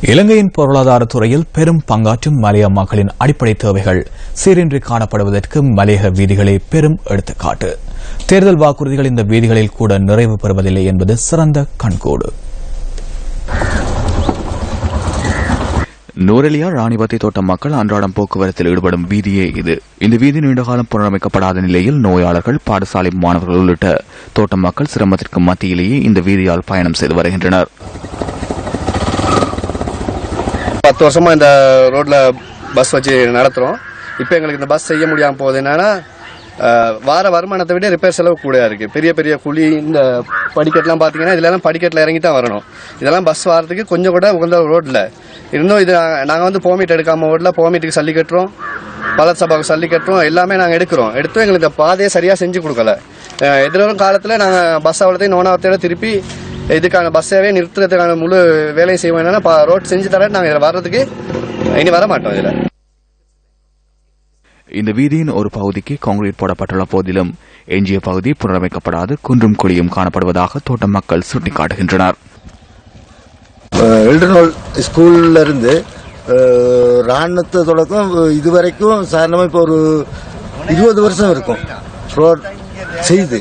இலங்கையின் பொருளாதார துறையில் பெரும் பங்காற்றும் மலைய மக்களின் அடிப்படை தேவைகள் சீரின்றி காணப்படுவதற்கு மலையக வீதிகளே பெரும் எடுத்துக்காட்டு. தேர்தல் வாக்குறுதிகள் இந்த வீதிகளில் கூட நிறைவு பெறுவதில்லை என்பது சிறந்த கண்கூடு. நூரெலியா ராணிபத்தை தோட்ட மக்கள் அன்றாடம் போக்குவரத்தில் ஈடுபடும் வீதியே இது. இந்த வீதி நீண்டகாலம் புனரமைக்கப்படாத நிலையில் நோயாளர்கள், பாடசாலை மாணவர்கள் உள்ளிட்ட தோட்ட மக்கள் சிரமத்திற்கு மத்தியிலேயே இந்த வீதியால் பயணம் செய்து வருகின்றனர். 10 வருஷமா இந்த ரோட்ல பஸ் வச்சு நடத்துறோம். இப்போ எங்களுக்கு இந்த பஸ் செய்ய முடியாம போகுது. என்னன்னா வார வருமானத்தை விட ரிப்பேர் செலவு கூட இருக்கு. பெரிய பெரிய குழி, இந்த படிக்கட்டுலாம் பாத்தீங்கன்னா இதெல்லாம் படிக்கட்டில் இறங்கி தான் வரணும். இதெல்லாம் பஸ் வரதுக்கு கொஞ்சம் கூட உகந்த ரோட்ல இருந்தும் இது நாங்கள் வந்து போமீட் எடுக்காம ரோட்ல போமீட்டுக்கு சல்லி கட்டுறோம், பலர் சபாவுக்கு சல்லி கட்டுறோம், எல்லாமே நாங்கள் எடுக்கிறோம். எடுத்து எங்களுக்கு இந்த பாதையை சரியா செஞ்சு கொடுக்கல. எதிர்வரும் காலத்தில் நாங்கள் பஸ் அவ்வளோத்தையும் நோனாவத்தையோட திருப்பி இதுக்கான பஸ்ஸாவே நிறுத்துறதுக்கான முழு வேலையை செய்வோம். என்னன்னா ரோட் செஞ்சு தர நாங்கள் இதில் வர்றதுக்கு இனி வர மாட்டோம். இதில் இந்த வீதியின் ஒரு பகுதிக்கு கான்கிரீட் போடப்பட்டுள்ள போதிலும் எஞ்சிய பகுதி புனரமைக்கப்படாது குன்றும் குழியும் காணப்படுவதாக தோட்ட மக்கள் சுட்டிக்காட்டுகின்றனர். எல்டர்னோல் ஸ்கூல்ல இருந்து ராணுவத்தை தொடக்கம் இதுவரைக்கும் சாதாரணமாக இப்போ ஒரு 20 வருஷம் இருக்கும் ரோட் செய்து.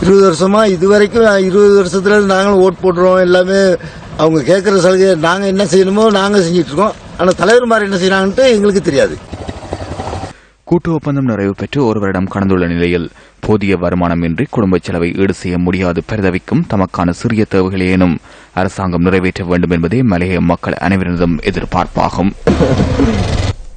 20 வருஷமா இதுவரைக்கும் 20 வருஷத்துல நாங்களும் ஓட் போடுறோம். எல்லாமே அவங்க கேட்கிற சலுகை நாங்கள் என்ன செய்யணுமோ நாங்கள் செஞ்சிட்டு இருக்கோம். ஆனால் தலைவர்மார் என்ன செய்யறாங்கன்ட்டு எங்களுக்கு தெரியாது. கூட்டு ஒப்பந்தம் நிறைவு பெற்று ஒரு வருடம் கடந்துள்ள நிலையில் போதிய வருமானமின்றி குடும்ப செலவை ஈடு செய்ய முடியாது பரிதவிக்கும் தமக்கான சிறிய தேவைகளேனும் அரசாங்கம் நிறைவேற்ற வேண்டும் என்பதே மலைய மக்கள் அனைவரினதும் எதிர்பார்ப்பாகும்.